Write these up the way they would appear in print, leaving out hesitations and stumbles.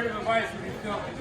word of advice when you're filming.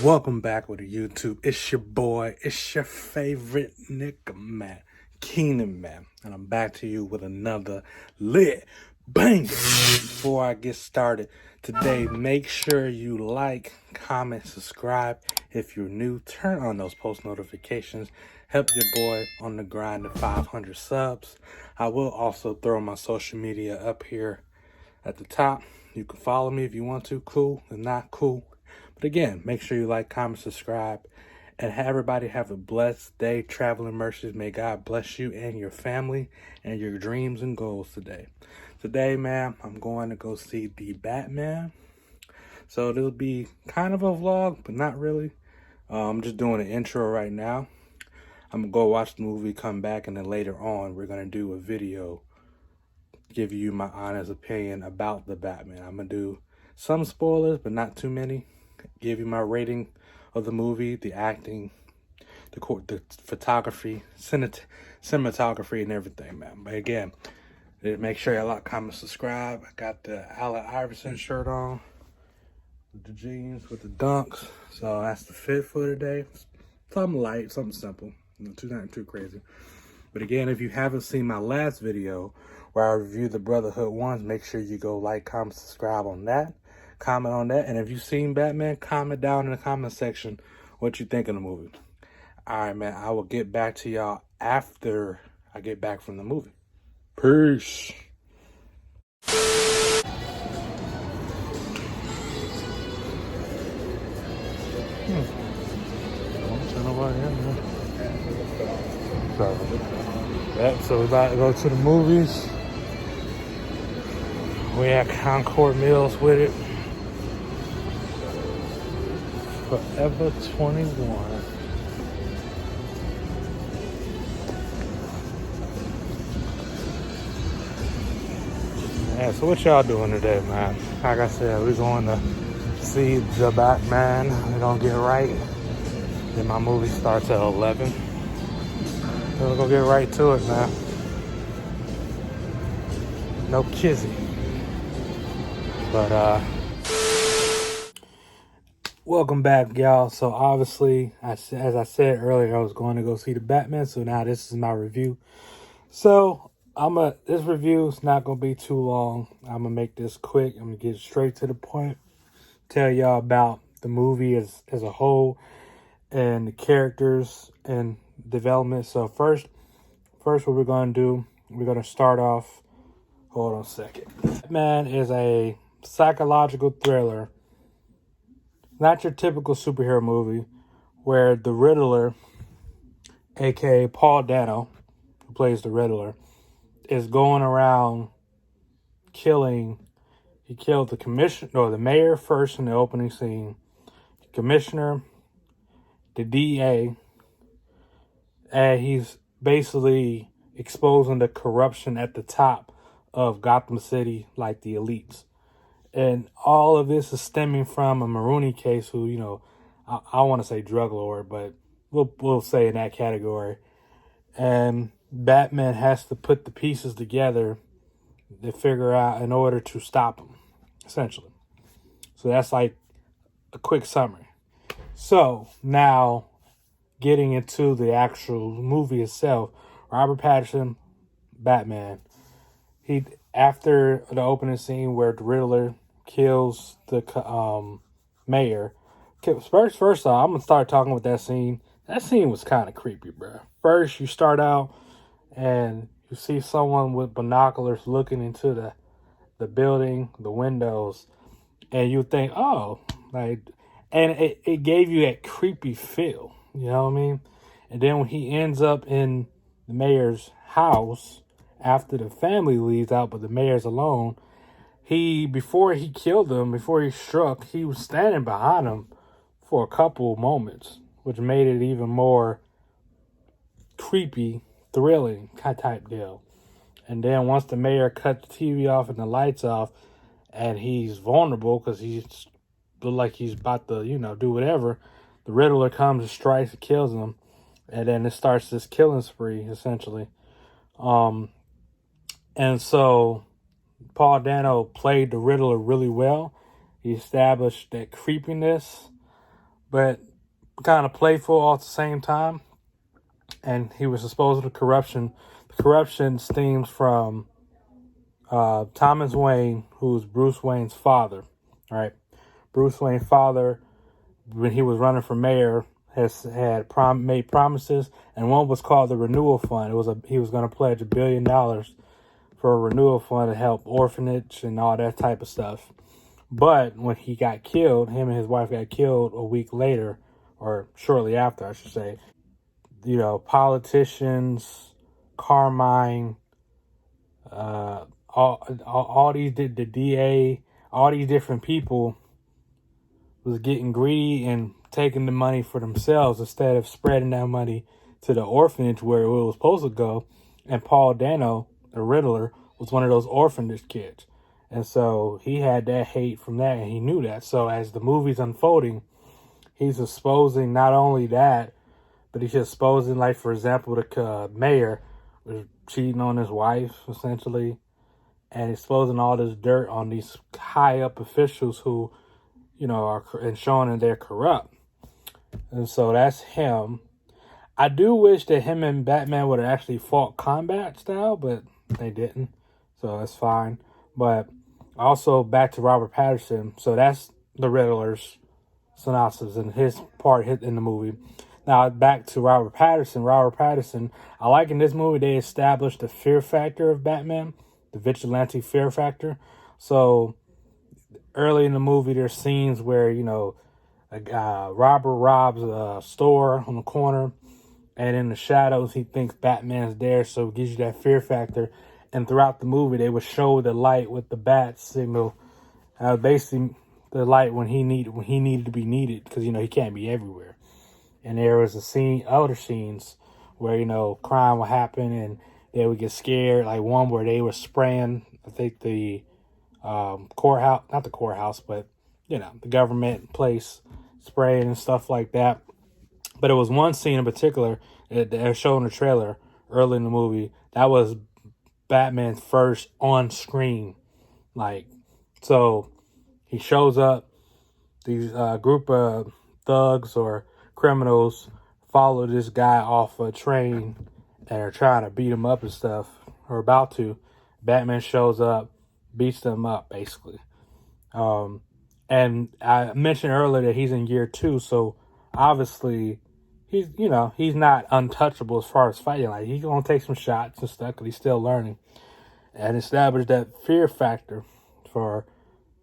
Welcome back with YouTube. It's your boy, it's your favorite nigga man, Keenan man, and I'm back to you with another lit banger. Before I get started today, make sure you like, comment, subscribe. If you're new, turn on those post notifications. Help your boy on the grind to 500 subs. I will also throw my social media up here at the top. You can follow me if you want to, cool, and not cool. But again, make sure you like, comment, subscribe, and everybody have a blessed day. Traveling mercies. May God bless you and your family and your dreams and goals today. Today, man, I'm going to go see the Batman. So it'll be kind of a vlog, but not really. I'm just doing an intro right now. I'm going to go watch the movie, come back, and then later on, we're going to do a video, give you my honest opinion about the Batman. I'm going to do some spoilers, but not too many. Give you my rating of the movie, the acting, the photography, cinematography, and everything, man. But again, make sure you like, comment, subscribe. I got the Allen Iverson shirt on, with the jeans, with the dunks. So that's the fit for today. Something light, something simple. Nothing too crazy. But again, if you haven't seen my last video where I reviewed the Brotherhood ones, make sure you go like, comment, subscribe on that. Comment on that. And if you've seen Batman, comment down in the comment section what you think of the movie. All right, man. I will get back to y'all after I get back from the movie. Peace. Yep, so we're about to go to the movies. We had Concord Mills with it. Forever 21. Yeah, so what y'all doing today, man? Like I said, we're going to see the Batman. We're going to get right. Then my movie starts at 11. We're going to get right to it, man. No kizzy. But, welcome back, y'all. So obviously, as I said earlier, I was going to go see the Batman. So now this is my review. So this review is not gonna be too long. I'm gonna make this quick. I'm gonna get straight to the point. Tell y'all about the movie as a whole and the characters and development. So first, what we're gonna do, we're gonna start off. Hold on a second. Batman is a psychological thriller. Not your typical superhero movie where the Riddler, aka Paul Dano, who plays the Riddler, is going around killing. He killed the commissioner, or the mayor first in the opening scene, the commissioner, the DA, and he's basically exposing the corruption at the top of Gotham City, like the elites. And all of this is stemming from a Maroney case who, you know, I want to say drug lord, but we'll say in that category. And Batman has to put the pieces together to figure out in order to stop him, essentially. So that's like a quick summary. So now getting into the actual movie itself, Robert Pattinson, Batman, after the opening scene where the Riddler kills the mayor. First off, I'm gonna start talking with that scene. That scene was kind of creepy, bro. First, you start out and you see someone with binoculars looking into the building, the windows, and you think, oh, like, and it gave you that creepy feel. You know what I mean? And then when he ends up in the mayor's house after the family leaves out, but the mayor's alone, before he killed him, before he struck, he was standing behind him for a couple moments, which made it even more creepy, thrilling type deal. And then once the mayor cut the TV off and the lights off, and he's vulnerable because he's like he's about to, do whatever, the Riddler comes and strikes and kills him. And then it starts this killing spree, essentially. And so Paul Dano played the Riddler really well. He established that creepiness, but kind of playful all at the same time. And he was exposed to corruption. The corruption stems from Thomas Wayne, who's Bruce Wayne's father. All right, Bruce Wayne's father, when he was running for mayor, had made promises, and one was called the Renewal Fund. He was going to pledge $1 billion for a renewal fund to help orphanage and all that type of stuff. But when he got killed, him and his wife got killed a week later, or shortly after, I should say. Politicians, Carmine, all these, the DA, all these different people was getting greedy and taking the money for themselves instead of spreading that money to the orphanage where it was supposed to go. And Paul Dano, the Riddler, was one of those orphanage kids. And so he had that hate from that, and he knew that. So as the movie's unfolding, he's exposing not only that, but he's exposing, like, for example, the mayor was cheating on his wife, essentially, and exposing all this dirt on these high-up officials who, are and showing that they're corrupt. And so that's him. I do wish that him and Batman would have actually fought combat style, but they didn't. So that's fine. But also back to Robert Pattinson. So that's the Riddler's synopsis and his part in the movie. Now back to Robert Pattinson. Robert Pattinson, I like in this movie they established the fear factor of Batman, the vigilante fear factor. So early in the movie, there's scenes where, a robber robs a store on the corner, and in the shadows, he thinks Batman's there, so it gives you that fear factor. And throughout the movie, they would show the light with the bat signal, basically the light when he needed to be needed, because he can't be everywhere. And there was other scenes where crime would happen and they would get scared. Like one where they were spraying, I think the courthouse, not the courthouse, but the government place, spraying and stuff like that. But it was one scene in particular that they showed in the trailer early in the movie. That was Batman's first on-screen. So he shows up. These group of thugs or criminals follow this guy off a train and are trying to beat him up and stuff, or about to. Batman shows up, beats them up, basically. And I mentioned earlier that he's in year 2, so obviously he's not untouchable as far as fighting. Like, he's gonna take some shots and stuff because he's still learning, and establish that fear factor for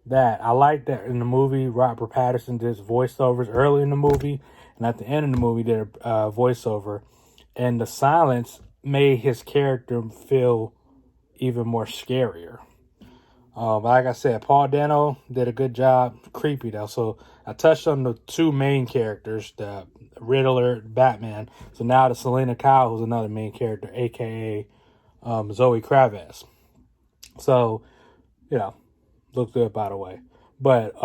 that. I like that in the movie. Robert Pattinson did voiceovers early in the movie, and at the end of the movie did a voiceover, and the silence made his character feel even more scarier. But like I said, Paul Dano did a good job. Creepy though. So I touched on the two main characters, the Riddler, Batman. So now the Selena Kyle, who's another main character, aka Zoe Kravitz. So, look good by the way. But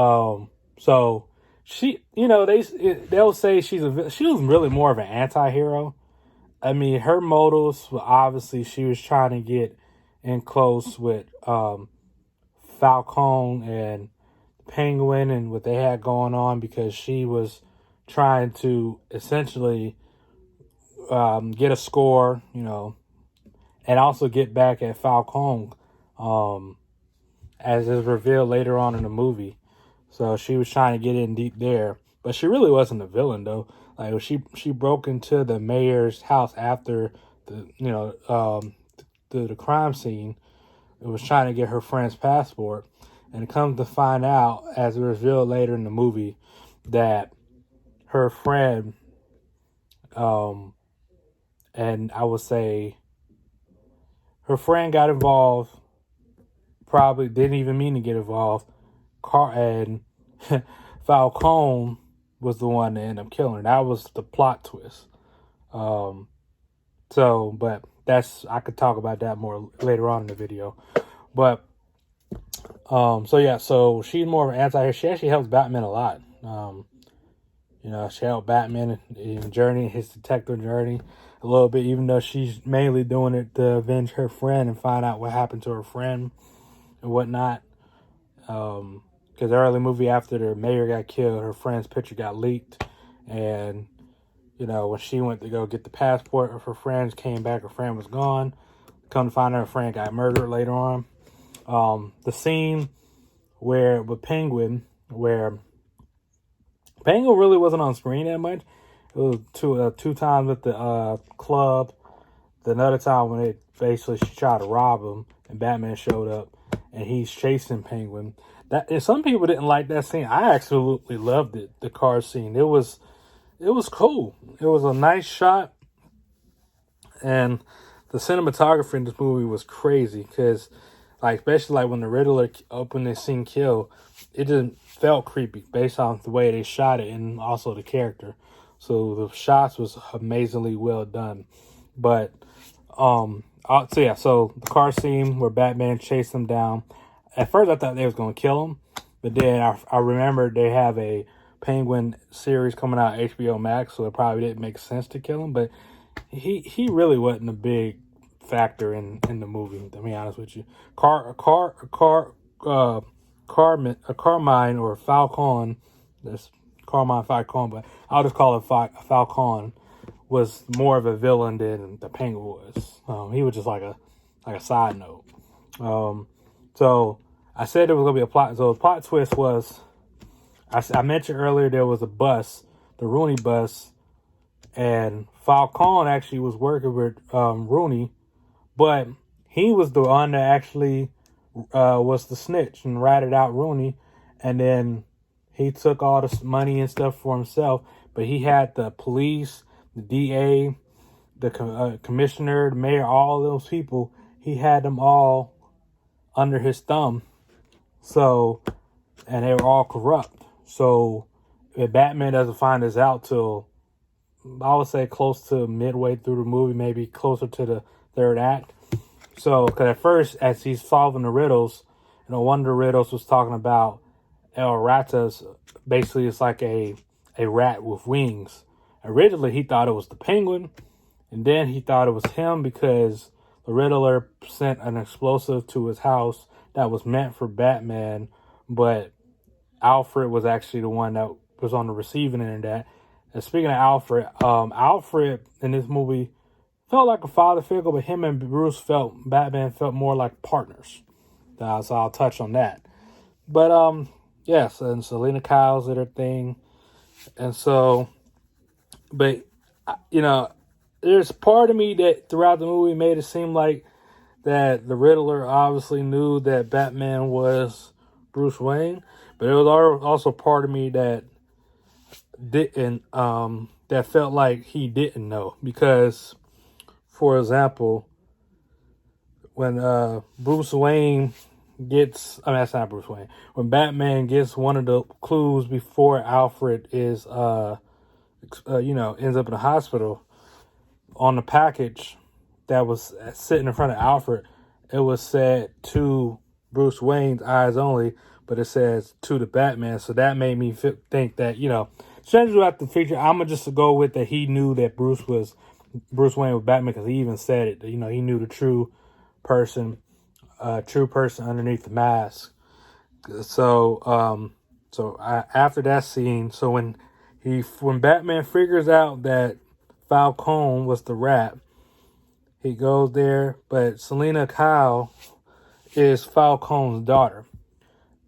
so she, they'll say she was really more of an anti-hero. I mean, her motives were obviously she was trying to get in close with Falcone and Penguin and what they had going on, because she was trying to essentially get a score, and also get back at Falcone, as is revealed later on in the movie. So she was trying to get in deep there, but she really wasn't a villain though. Like, she broke into the mayor's house after the crime scene. It was trying to get her friend's passport, and come to find out, as revealed later in the movie, that her friend, and I would say her friend got involved, probably didn't even mean to get involved, and Falcone was the one that ended up killing her. That was the plot twist. But I could talk about that more later on in the video. But So she's more of an anti-hero. She actually helps Batman a lot. She helped Batman in journey, his detective journey, a little bit, even though she's mainly doing it to avenge her friend and find out what happened to her friend and whatnot. Because early movie after the mayor got killed, her friend's picture got leaked, and when she went to go get the passport of her friends, came back, her friend was gone. Come to find out, her friend got murdered later on. The scene with Penguin, where Penguin really wasn't on screen that much. It was two times at the club. Another time when she tried to rob him, and Batman showed up, and he's chasing Penguin. And some people didn't like that scene. I absolutely loved it. The car scene. It was cool. It was a nice shot, and the cinematography in this movie was crazy because, especially when the Riddler opened this scene kill, it just felt creepy based on the way they shot it and also the character. So the shots was amazingly well done. But so the car scene where Batman chased him down. At first, I thought they was gonna kill him, but then I remember they have a Penguin series coming out HBO Max, so it probably didn't make sense to kill him. But he really wasn't a big factor in the movie. To be honest with you, Carmine or Falcon. That's Carmine Falcon, but I'll just call it Falcon. Was more of a villain than the Penguin was. He was just like a side note. So I said there was gonna be a plot. So the plot twist was, I mentioned earlier there was a bus, the Rooney bus, and Falcon actually was working with Rooney, but he was the one that actually was the snitch and ratted out Rooney, and then he took all the money and stuff for himself. But he had the police, the DA, the commissioner, the mayor, all those people. He had them all under his thumb. So, and they were all corrupt. So, if Batman doesn't find this out till, I would say, close to midway through the movie, maybe closer to the third act. So, because at first, as he's solving the riddles, one of the riddles was talking about El Ratas. Basically, it's like a rat with wings. Originally, he thought it was the Penguin, and then he thought it was him because the Riddler sent an explosive to his house that was meant for Batman, but Alfred was actually the one that was on the receiving end of that. And speaking of Alfred, Alfred in this movie felt like a father figure, but him and Batman felt more like partners. So I'll touch on that. But yes, and Selena Kyle's did her thing, and so, but there's part of me that throughout the movie made it seem like that the Riddler obviously knew that Batman was Bruce Wayne, but there was also part of me that didn't, that felt like he didn't know, because, for example, when Bruce Wayne gets, that's not Bruce Wayne, when Batman gets one of the clues before Alfred is ends up in the hospital, on the package that was sitting in front of Alfred, it was said to Bruce Wayne's eyes only, but it says to the Batman. So that made me think that, strangely about the feature, I'm going to just go with that he knew that Bruce Wayne was Batman, because he even said it. He knew the true person underneath the mask. So, after that scene, so when Batman figures out that Falcone was the rat, he goes there, but Selena Kyle is Falcone's daughter.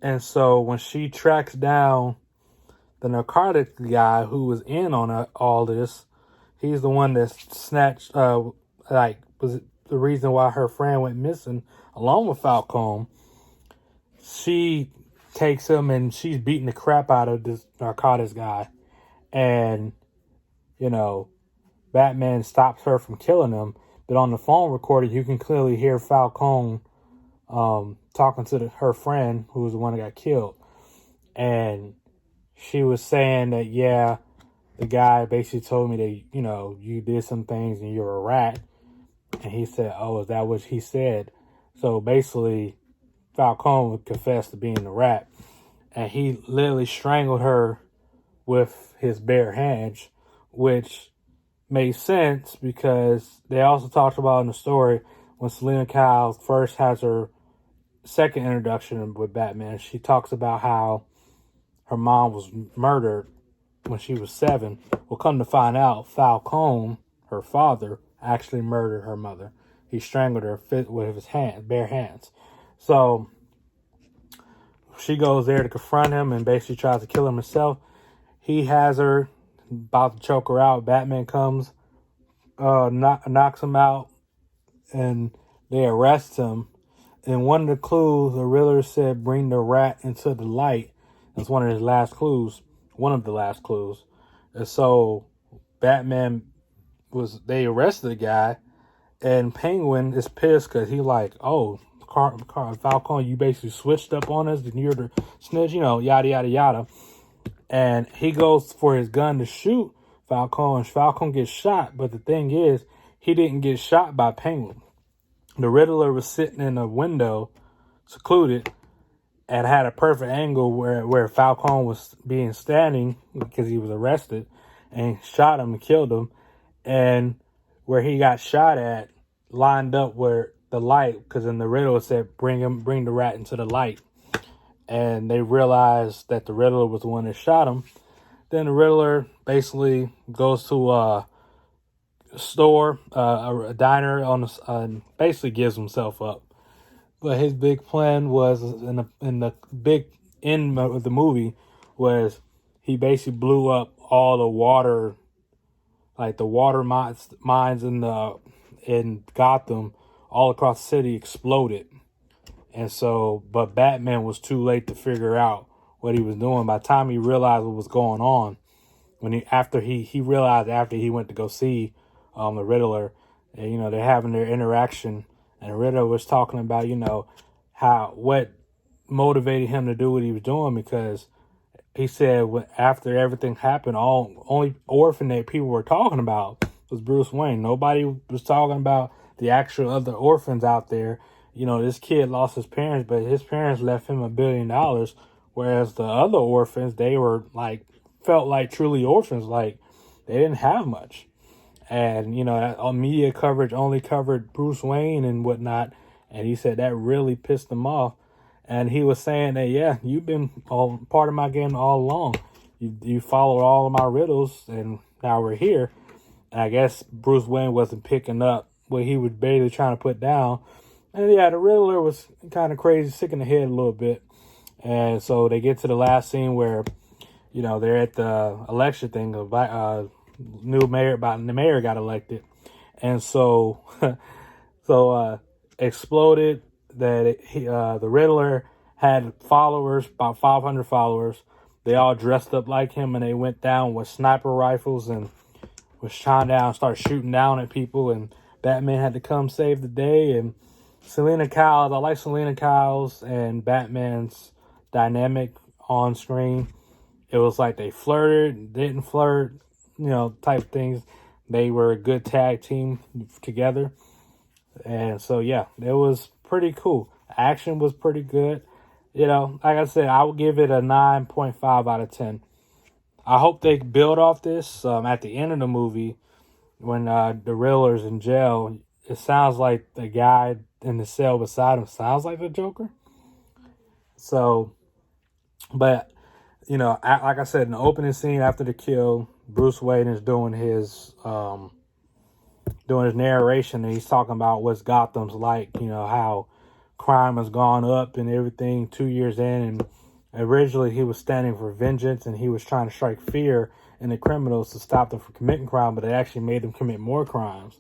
And so when she tracks down the narcotic guy who was in on all this, he's the one that snatched, was the reason why her friend went missing along with Falcone. She takes him and she's beating the crap out of this narcotics guy. And, Batman stops her from killing him. But on the phone recording, you can clearly hear Falcone talking to her friend, who was the one that got killed. And she was saying that, yeah, the guy basically told me that, you did some things and you're a rat. And he said, oh, is that what he said? So basically, Falcone would confess to being the rat, and he literally strangled her with his bare hands, which made sense because they also talked about in the story when Selena Kyle first has her second introduction with Batman. She talks about how her mom was murdered when she was 7. Well, come to find out, Falcone, her father, actually murdered her mother. He strangled her with his bare hands. So she goes there to confront him and basically tries to kill him herself. He has her about to choke her out. Batman comes, knocks him out, and they arrest him. And one of the clues, the Riddler said, "Bring the rat into the light." That's one of his last clues. One of the last clues. And so Batman they arrested the guy, and Penguin is pissed because he like, oh, Falcone, you basically switched up on us, and you're the snitch, yada, yada, yada. And he goes for his gun to shoot Falcone, and Falcone gets shot. But the thing is, he didn't get shot by Penguin. The Riddler was sitting in a window, secluded, and had a perfect angle where Falcone was standing because he was arrested, and shot him and killed him. And where he got shot at lined up where the light, because in the Riddler said, bring the rat into the light. And they realized that the Riddler was the one that shot him. Then the Riddler basically goes to a store, a diner, and basically gives himself up. But his big plan was, in the big end of the movie, was he basically blew up all the water, like the water mines in Gotham, all across the city exploded. And so, but Batman was too late to figure out what he was doing. By the time he realized what was going on, after he realized after he went to go see the Riddler, and, they're having their interaction, and the Riddler was talking about, what motivated him to do what he was doing, because he said after everything happened, only orphan that people were talking about was Bruce Wayne. Nobody was talking about the actual other orphans out there. This kid lost his parents, but his parents left him $1 billion, whereas the other orphans, they were felt like truly orphans, like they didn't have much. And, media coverage only covered Bruce Wayne and whatnot. And he said that really pissed him off. And he was saying that, yeah, you've been part of my game all along. You followed all of my riddles, and now we're here. And I guess Bruce Wayne wasn't picking up what he was barely trying to put down. And yeah, the Riddler was kind of crazy, sick in the head a little bit. And so they get to the last scene where, they're at the election thing. The mayor got elected. And so, exploded that the Riddler had followers, about 500 followers. They all dressed up like him, and they went down with sniper rifles and was trying down, started shooting down at people, and Batman had to come save the day. And Selena Kyle, I like Selena Kyle's and Batman's dynamic on screen. It was like they flirted, didn't flirt, type things. They were a good tag team together. And so, yeah, it was pretty cool. Action was pretty good. Like I said, I would give it a 9.5 out of 10. I hope they build off this. At the end of the movie, when the Riddler's in jail, it sounds like the guy in the cell beside him sounds like the Joker. So, but, like I said, in the opening scene after the kill, Bruce Wayne is doing his narration, and he's talking about what's Gotham's like, how crime has gone up and everything 2 years in. And originally he was standing for vengeance, and he was trying to strike fear in the criminals to stop them from committing crime, but it actually made them commit more crimes.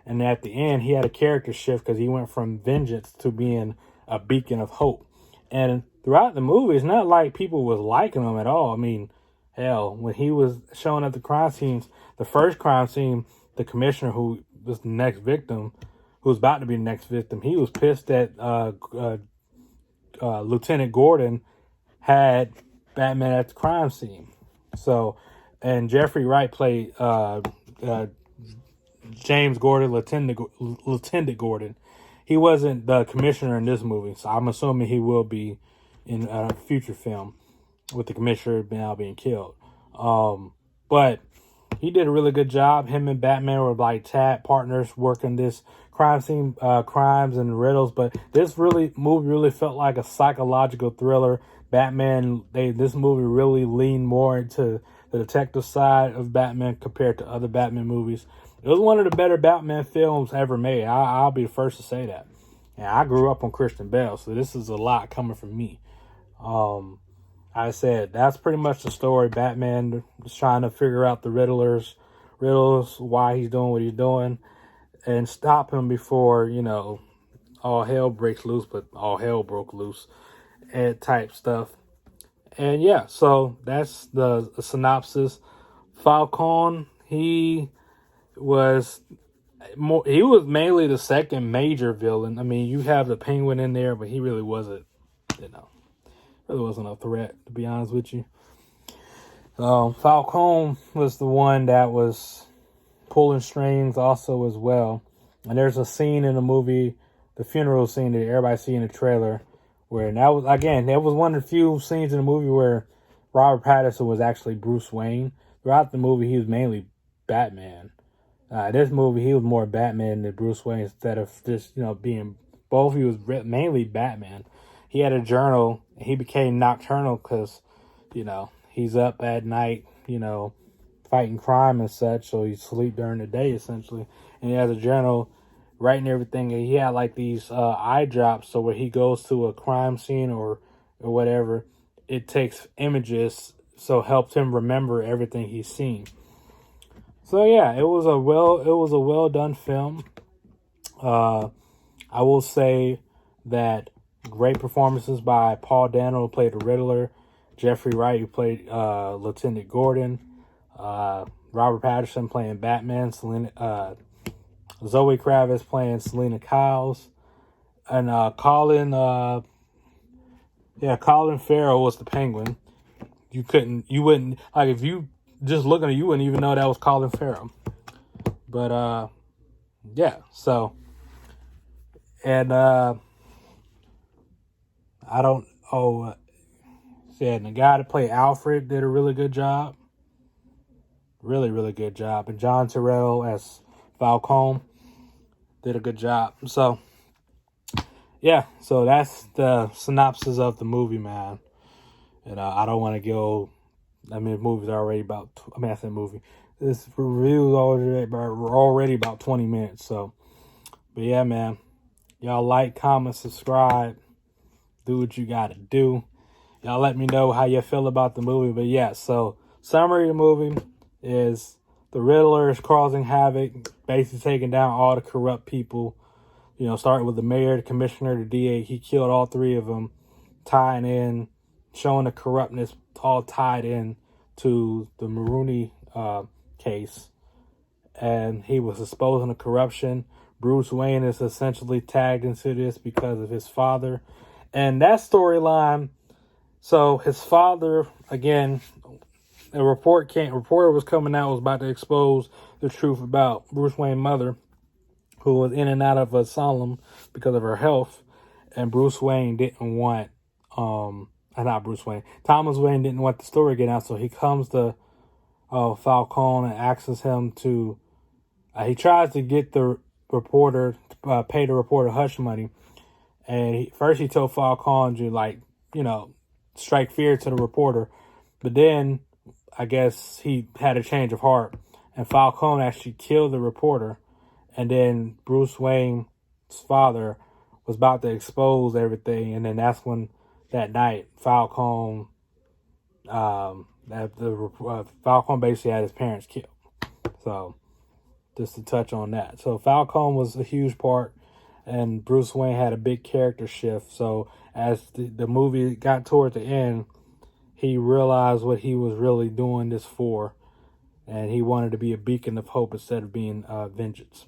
And at the end, he had a character shift because he went from vengeance to being a beacon of hope. And throughout the movie, it's not like people was liking him at all. I mean, hell, when he was showing up the crime scenes, the first crime scene, the commissioner who was the next victim, who was about to be the next victim, he was pissed that Lieutenant Gordon had Batman at the crime scene. So, and Jeffrey Wright played James Gordon, Lieutenant Gordon. he wasn't the commissioner in this movie, so I'm assuming he will be in a future film with the commissioner now being killed. But he did a really good job. Him and Batman were like tag partners working this crime scene, crimes and riddles. But this movie really felt like a psychological thriller. This movie really leaned more into the detective side of Batman compared to other Batman movies. It was one of the better Batman films ever made. I'll be the first to say that. And I grew up on Christian Bale, so this is a lot coming from me. I said that's pretty much the story. Batman is trying to figure out the riddles, why he's doing what he's doing, and stop him before, all hell breaks loose, but all hell broke loose and type stuff. And yeah, so that's the synopsis. Falcone, he was mainly the second major villain. I mean, you have the Penguin in there, but he really wasn't, really wasn't a threat, to be honest with you. Falcone was the one that was pulling strings also as well. And there's a scene in the movie, the funeral scene that everybody see in the trailer, where that was one of the few scenes in the movie where Robert Pattinson was actually Bruce Wayne. Throughout the movie, he was mainly Batman. This movie, he was more Batman than Bruce Wayne instead of just, being both. He was mainly Batman. He had a journal, and he became nocturnal because, he's up at night, fighting crime and such, so he sleep during the day, essentially. And he has a journal writing everything, and he had, like, these eye drops, so when he goes to a crime scene or whatever, it takes images, so it helps him remember everything he's seen. So yeah, it was a well done film. I will say that great performances by Paul Dano, who played the Riddler, Jeffrey Wright, who played Lieutenant Gordon, Robert Pattinson playing Batman, Zoe Kravitz playing Selena Kyle, and Colin Farrell was the Penguin. You wouldn't, like, if you just looking at it, you wouldn't even know that was Colin Farrell. But yeah, so, and and the guy that played Alfred did a really good job. Really, really good job. And John Terrell as Falcone did a good job. So, yeah, so that's the synopsis of the movie, man. And I don't want to go. I mean, the movie's already about. I said movie. This review is already about 20 minutes. So, but yeah, man, y'all like, comment, subscribe, do what you gotta do. Y'all let me know how you feel about the movie. But yeah, so summary of the movie is the Riddler is causing havoc, basically taking down all the corrupt people. Starting with the mayor, the commissioner, the DA. He killed all three of them, showing the corruptness all tied in to the Maroney case. And he was exposing the corruption. Bruce Wayne is essentially tagged into this because of his father. And that storyline, so his father, again, a reporter was coming out, was about to expose the truth about Bruce Wayne's mother, who was in and out of asylum because of her health. And Bruce Wayne didn't want, Thomas Wayne didn't want the story getting out, so he comes to Falcone and asks him to, he tries to get the reporter, pay the reporter hush money. And first he told Falcone to, strike fear to the reporter. But then, I guess he had a change of heart. And Falcone actually killed the reporter. And then Bruce Wayne's father was about to expose everything. And then that's when, that night, Falcone basically had his parents killed. So, just to touch on that. So, Falcone was a huge part. And Bruce Wayne had a big character shift. So as the movie got toward the end, he realized what he was really doing this for. And he wanted to be a beacon of hope instead of being vengeance.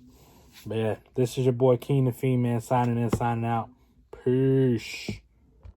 But yeah, this is your boy Keenan Fiend, man, signing in, signing out. Peace.